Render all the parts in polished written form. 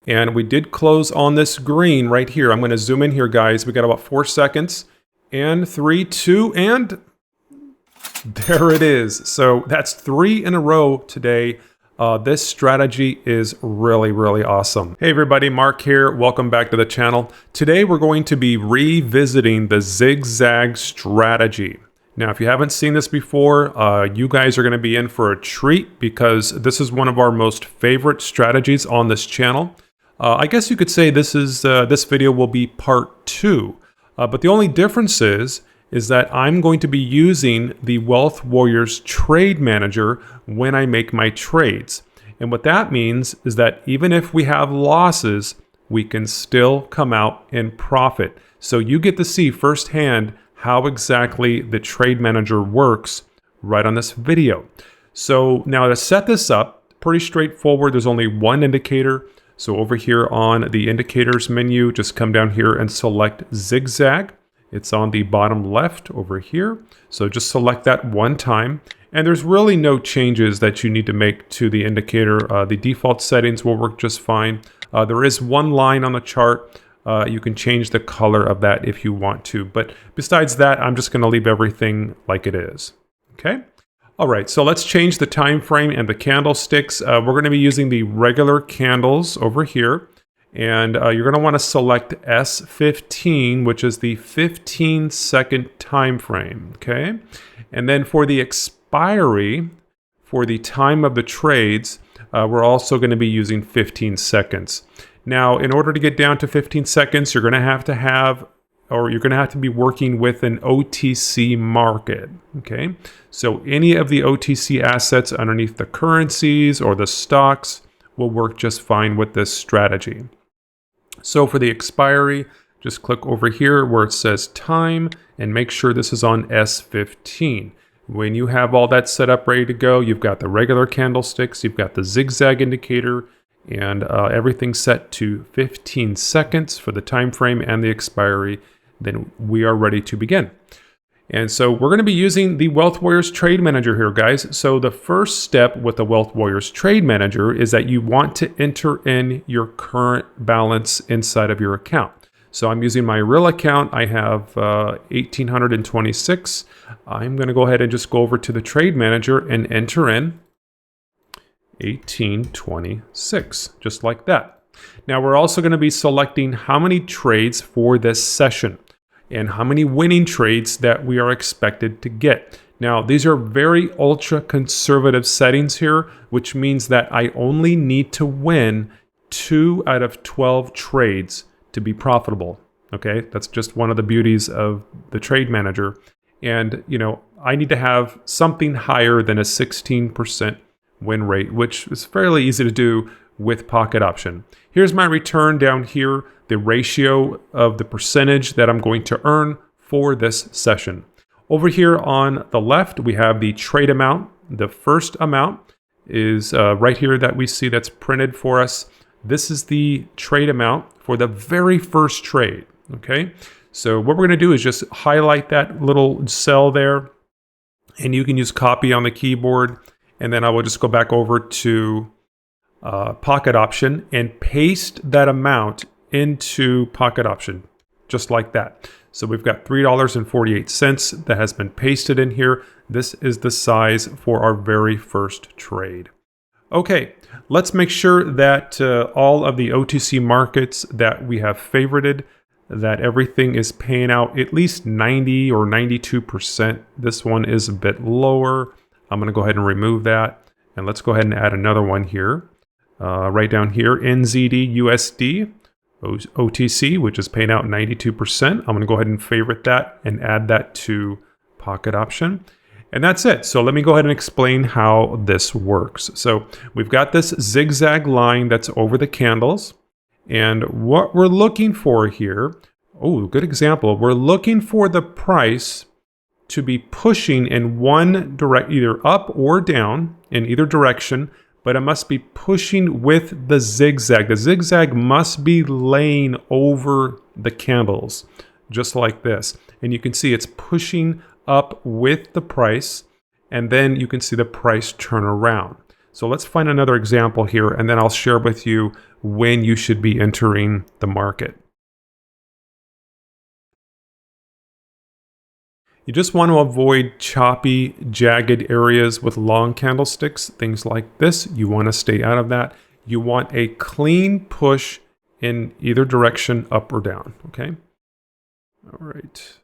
And we did close on this green right here. I'm going to zoom in here, guys. We got about 4 seconds. And 3, 2, and there it is. So that's 3 in a row today. This strategy is really, really awesome. Hey everybody, Mark here. Welcome back to the channel. Today we're going to be revisiting the ZigZag strategy. Now, if you haven't seen this before, you guys are going to be in for a treat because this is one of our most favorite strategies on this channel. I guess you could say this video will be part 2. But the only difference is that I'm going to be using the Wealth Warriors Trade Manager when I make my trades. And what that means is that even if we have losses, we can still come out in profit. So you get to see firsthand how exactly the Trade Manager works right on this video. So now to set this up, pretty straightforward. There's only one indicator. So over here on the indicators menu, just come down here and select ZigZag. It's on the bottom left over here. So just select that one time. And there's really no changes that you need to make to the indicator. The default settings will work just fine. There is one line on the chart. You can change the color of that if you want to. But besides that, I'm just going to leave everything like it is. Okay. All right. So let's change the time frame and the candlesticks. We're going to be using the regular candles over here. And you're going to want to select S15, which is the 15-second time frame, okay? And then for the expiry, for the time of the trades, we're also going to be using 15 seconds. Now, in order to get down to 15 seconds, you're going to have to be working with an OTC market, okay? So any of the OTC assets underneath the currencies or the stocks will work just fine with this strategy. So for the expiry, just click over here where it says time and make sure this is on S15. When you have all that set up ready to go, you've got the regular candlesticks, you've got the ZigZag indicator, and everything set to 15 seconds for the time frame and the expiry, then we are ready to begin. And so we're going to be using the Wealth Warriors Trade Manager here, guys. So the first step with the Wealth Warriors Trade Manager is that you want to enter in your current balance inside of your account. So I'm using my real account. I have 1,826. I'm going to go ahead and just go over to the Trade Manager and enter in 1826, just like that. Now we're also going to be selecting how many trades for this session and how many winning trades that we are expected to get. Now, these are very ultra conservative settings here, which means that I only need to win 2 out of 12 trades to be profitable. Okay, that's just one of the beauties of the Trade Manager. And, you know, I need to have something higher than a 16% win rate, which is fairly easy to do with Pocket Option. Here's my return down here, the ratio of the percentage that I'm going to earn for this session. Over here on the left, we have the trade amount. The first amount is right here that we see that's printed for us. This is the trade amount for the very first trade, okay? So what we're going to do is just highlight that little cell there, and you can use copy on the keyboard, and then I will just go back over to Pocket Option and paste that amount into Pocket Option, just like that. So we've got $3.48 that has been pasted in here. This is the size for our very first trade. Okay, let's make sure that all of the OTC markets that we have favorited, that everything is paying out at least 90 or 92%. This one is a bit lower. I'm going to go ahead and remove that. And let's go ahead and add another one here. Right down here, NZD USD, OTC, which is paying out 92%. I'm going to go ahead and favorite that and add that to Pocket Option. And that's it. So let me go ahead and explain how this works. So we've got this zigzag line that's over the candles. And what we're looking for here, oh, good example. We're looking for the price to be pushing in one direct, either up or down in either direction, but it must be pushing with the zigzag. The zigzag must be laying over the candles, just like this. And you can see it's pushing up with the price, and then you can see the price turn around. So let's find another example here, and then I'll share with you when you should be entering the market. You just want to avoid choppy, jagged areas with long candlesticks, things like this. You want to stay out of that. You want a clean push in either direction, up or down, okay? All right.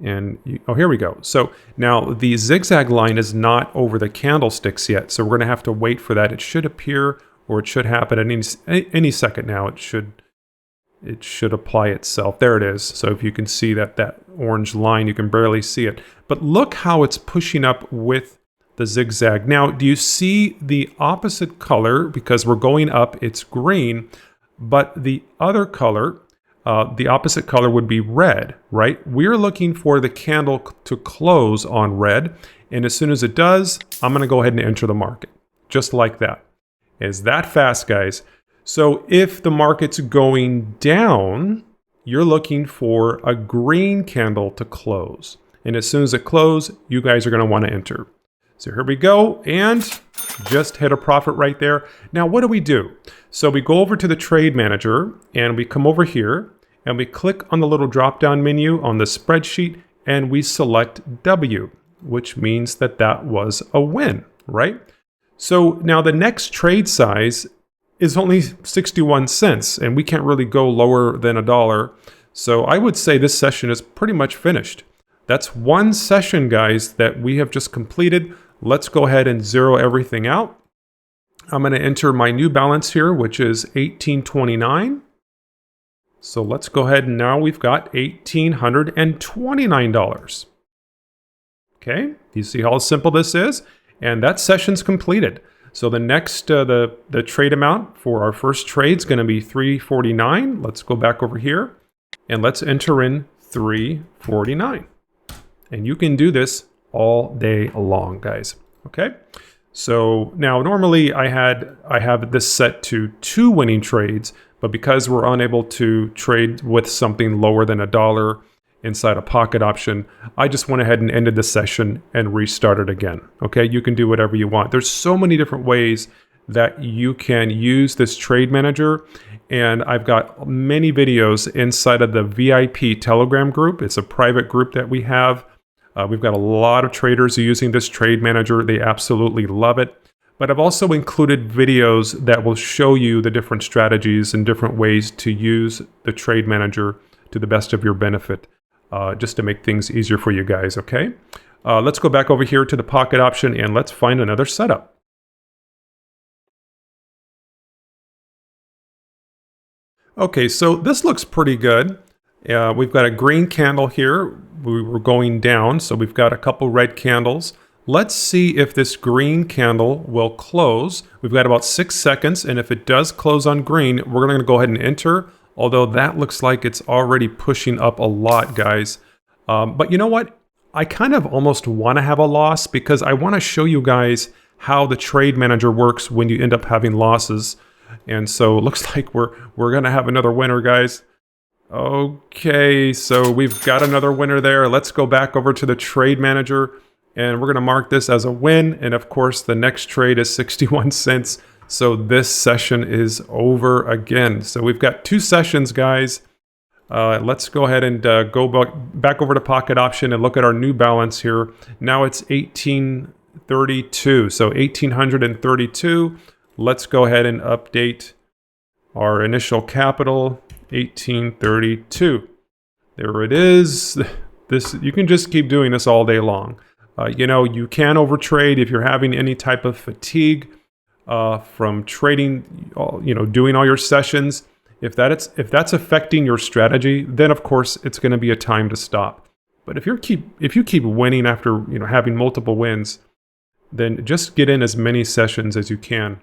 And oh, here we go. So now the zigzag line is not over the candlesticks yet, so we're going to have to wait for that. It should appear, or it should happen at any second now. It should apply itself. There it is. So if you can see that orange line, you can barely see it. But look how it's pushing up with the zigzag. Now, do you see the opposite color? Because we're going up, it's green, but the other color, the opposite color would be red, right? We're looking for the candle to close on red. And as soon as it does, I'm going to go ahead and enter the market. Just like that. It's that fast, guys. So if the market's going down, you're looking for a green candle to close. And as soon as it closes, you guys are going to want to enter. So here we go, and just hit a profit right there. Now, what do? So we go over to the Trade Manager, and we come over here, and we click on the little drop-down menu on the spreadsheet, and we select W, which means that was a win, right? So now the next trade size is only 61 cents, and we can't really go lower than $1. So I would say this session is pretty much finished. That's one session, guys, that we have just completed. Let's go ahead and zero everything out. I'm going to enter my new balance here, which is $18.29. So let's go ahead, and now we've got $1,829. Okay, you see how simple this is? And that session's completed. So the next, the trade amount for our first trade is going to be $3.49. Let's go back over here, and let's enter in $3.49. And you can do this all day long, guys. Okay. So now normally I have this set to 2 winning trades, but because we're unable to trade with something lower than $1 inside a pocket option, I just went ahead and ended the session and restarted again. Okay. You can do whatever you want. There's so many different ways that you can use this trade manager. And I've got many videos inside of the VIP Telegram group. It's a private group that we have. We've got a lot of traders using this trade manager. They absolutely love it. But I've also included videos that will show you the different strategies and different ways to use the trade manager to the best of your benefit, just to make things easier for you guys, okay? Let's go back over here to the pocket option and let's find another setup. Okay, so this looks pretty good. We've got a green candle here. We were going down, so we've got a couple red candles. Let's see if this green candle will close. We've got about 6 seconds, and if it does close on green, we're going to go ahead and enter, although that looks like it's already pushing up a lot, guys. But you know what? I kind of almost want to have a loss because I want to show you guys how the trade manager works when you end up having losses. And so it looks like we're going to have another winner, guys. Okay, so we've got another winner there. Let's go back over to the trade manager, and we're going to mark this as a win. And of course, the next trade is 61 cents. So this session is over again. So we've got 2 sessions, guys. Let's go ahead and go back over to pocket option and look at our new balance here. Now it's 1832. So 1832. Let's go ahead and update our initial capital. 1832. There it is. This, you can just keep doing this all day long. You know, you can overtrade if you're having any type of fatigue from trading, you know, doing all your sessions. If that's affecting your strategy, then of course it's going to be a time to stop. But if you keep winning after, you know, having multiple wins, then just get in as many sessions as you can.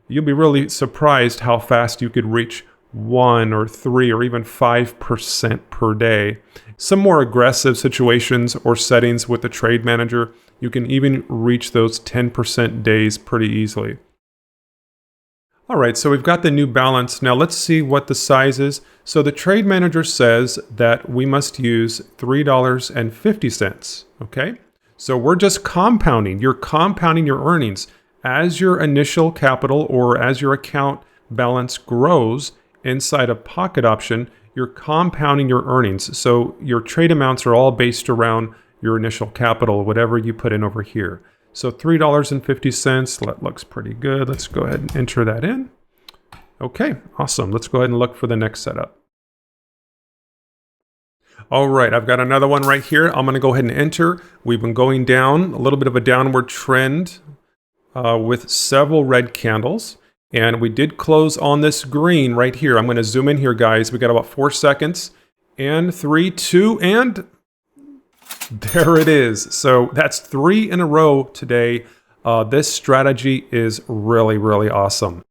You'll be really surprised how fast you could reach 1 or 3 or even 5% per day. Some more aggressive situations or settings with the trade manager, you can even reach those 10% days pretty easily. All right, so we've got the new balance. Now let's see what the size is. So the trade manager says that we must use $3.50, okay? So we're just compounding. You're compounding your earnings. as your initial capital or as your account balance grows inside of Pocket Option, you're compounding your earnings. So your trade amounts are all based around your initial capital, whatever you put in over here. So $3.50, that looks pretty good. Let's go ahead and enter that in. Okay, awesome. Let's go ahead and look for the next setup. All right, I've got another one right here. I'm gonna go ahead and enter. We've been going down, a little bit of a downward trend with several red candles. And we did close on this green right here. I'm gonna zoom in here, guys. We got about 4 seconds. And 3, 2, and there it is. So that's 3 in a row today. This strategy is really, really awesome.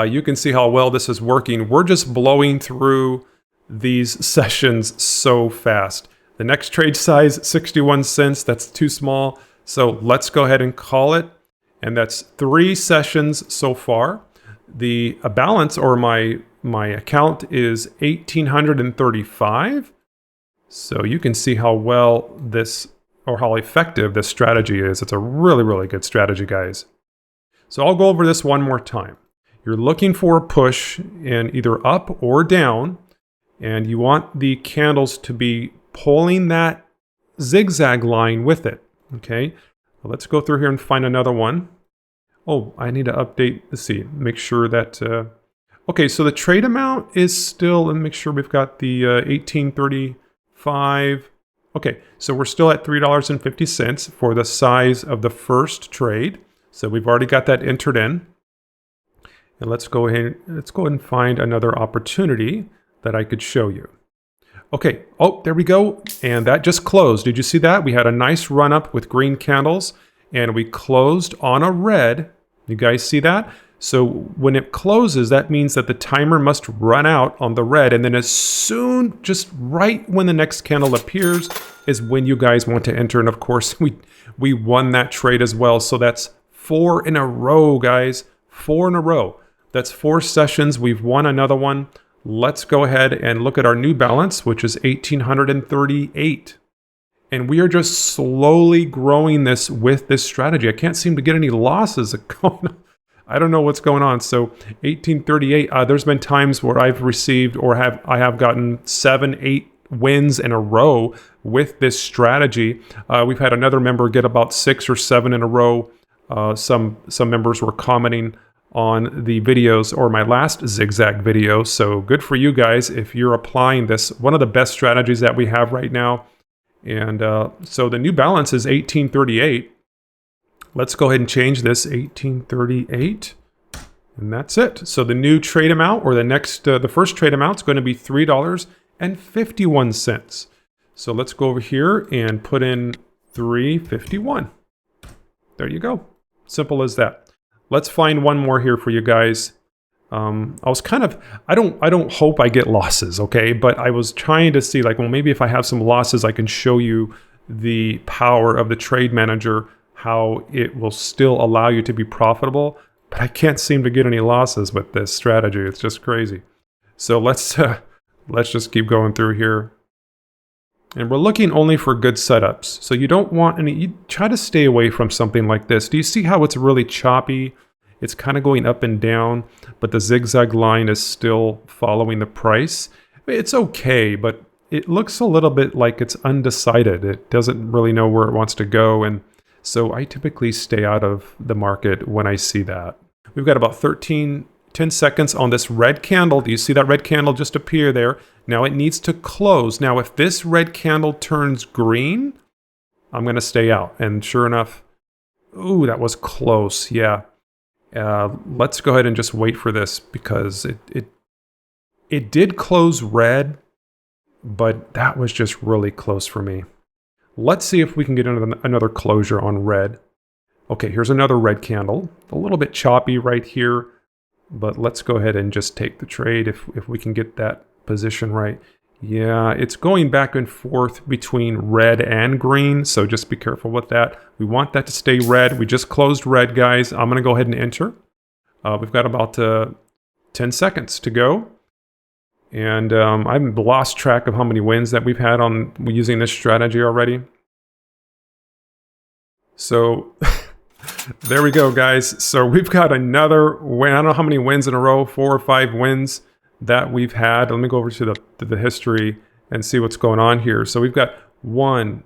You can see how well this is working. We're just blowing through these sessions so fast. The next trade size, 61 cents. That's too small. So let's go ahead and call it. And that's 3 sessions so far. The balance or my account is 1,835. So you can see how well this or how effective this strategy is. It's a really, really good strategy, guys. So I'll go over this one more time. You're looking for a push in either up or down, and you want the candles to be pulling that zigzag line with it. Okay, well, let's go through here and find another one. Oh, I need to update. Let's see, make sure that. Okay, so the trade amount is still, and make sure we've got the 1835. Okay, so we're still at $3.50 for the size of the first trade. So we've already got that entered in. And let's go ahead and find another opportunity that I could show you. Okay, oh, there we go. And that just closed. Did you see that? We had a nice run up with green candles and we closed on a red. You guys see that? So when it closes, that means that the timer must run out on the red. And then as soon, just right when the next candle appears is when you guys want to enter. And of course, we won that trade as well. So that's 4 in a row, guys. 4 in a row. That's 4 sessions. We've won another one. Let's go ahead and look at our new balance, which is 1,838. And we are just slowly growing this with this strategy. I can't seem to get any losses going on. I don't know what's going on. So 1838, there's been times where I've received or I have gotten 7, 8 wins in a row with this strategy. We've had another member get about 6 or 7 in a row. Some members were commenting on the videos or my last ZigZag video. So good for you guys if you're applying this. One of the best strategies that we have right now. And so the new balance is 1838. Let's go ahead and change this 1838. And that's it. So the new trade amount or the first trade amount is going to be $3.51. So let's go over here and put in 351. There you go. Simple as that. Let's find one more here for you guys. I don't hope I get losses, okay? But I was trying to see, like, well, maybe if I have some losses, I can show you the power of the trade manager, how it will still allow you to be profitable. But I can't seem to get any losses with this strategy. It's just crazy. So let's just keep going through here. And we're looking only for good setups. So you don't want any, you try to stay away from something like this. Do you see how it's really choppy? It's kind of going up and down, but the zigzag line is still following the price. It's okay, but it looks a little bit like it's undecided. It doesn't really know where it wants to go. And so I typically stay out of the market when I see that. We've got about 10 seconds on this red candle. Do you see that red candle just appear there? Now it needs to close. Now if this red candle turns green, I'm going to stay out. And sure enough, ooh, that was close. Yeah. Let's go ahead and just wait for this because it did close red, but that was just really close for me. Let's see if we can get another closure on red. Okay, here's another red candle. A little bit choppy right here, but let's go ahead and just take the trade if we can get that position right. Yeah, it's going back and forth between red and green, so just be careful with that. We want that to stay red. We just closed red, guys. I'm going to go ahead and enter. We've got about 10 seconds to go. And I've lost track of how many wins that we've had on using this strategy already. So There we go, guys. So we've got another win. I don't know how many wins in a row, 4 or 5 wins that we've had. Let me go over to the history and see what's going on here. So we've got 1,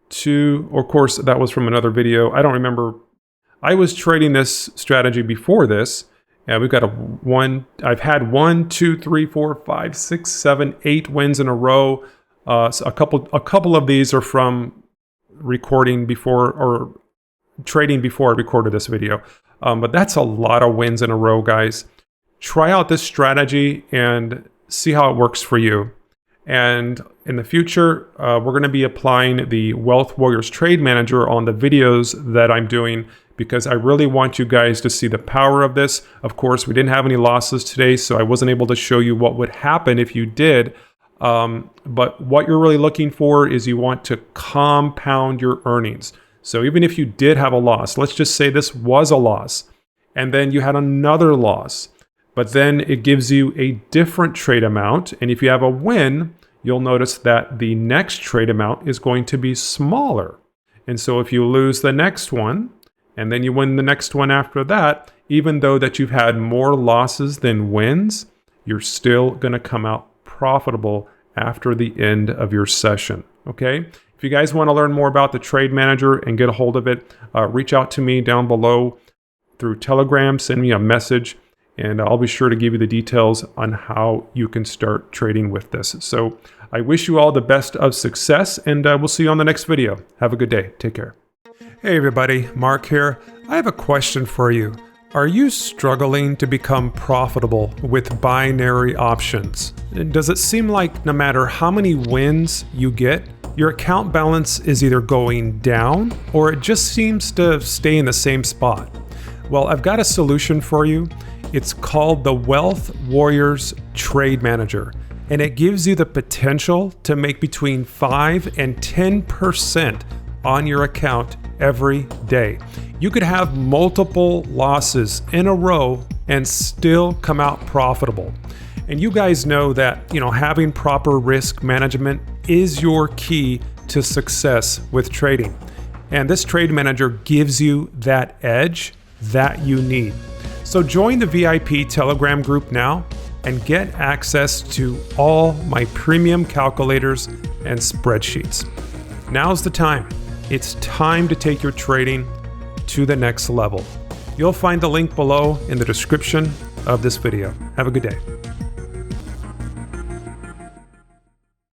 2, of course, that was from another video. I don't remember. I was trading this strategy before this. And we've got I've had 1, 2, 3, 4, 5, 6, 7, 8 wins in a row. So a couple of these are from recording before or trading before I recorded this video. But that's a lot of wins in a row, guys. Try out this strategy and see how it works for you. And in the future, we're going to be applying the Wealth Warriors Trade Manager on the videos that I'm doing because I really want you guys to see the power of this. Of course, we didn't have any losses today, so I wasn't able to show you what would happen if you did. But what you're really looking for is you want to compound your earnings. So even if you did have a loss, let's just say this was a loss, and then you had another loss, but then it gives you a different trade amount. And if you have a win, you'll notice that the next trade amount is going to be smaller. And so if you lose the next one, and then you win the next one after that, even though that you've had more losses than wins, you're still going to come out profitable after the end of your session. Okay? If you guys want to learn more about the Trade Manager and get a hold of it, reach out to me down below through Telegram, send me a message, and I'll be sure to give you the details on how you can start trading with this. So I wish you all the best of success, and we'll see you on the next video. Have a good day. Take care. Hey everybody, Mark here. I have a question for you. Are you struggling to become profitable with binary options? Does it seem like no matter how many wins you get, your account balance is either going down or it just seems to stay in the same spot? Well, I've got a solution for you. It's called the Wealth Warriors Trade Manager, and it gives you the potential to make between 5 and 10% on your account every day. You could have multiple losses in a row and still come out profitable. And you guys know that, having proper risk management is your key to success with trading. And this Trade Manager gives you that edge that you need. So join the VIP Telegram group now and get access to all my premium calculators and spreadsheets. Now's the time. It's time to take your trading to the next level. You'll find the link below in the description of this video. Have a good day.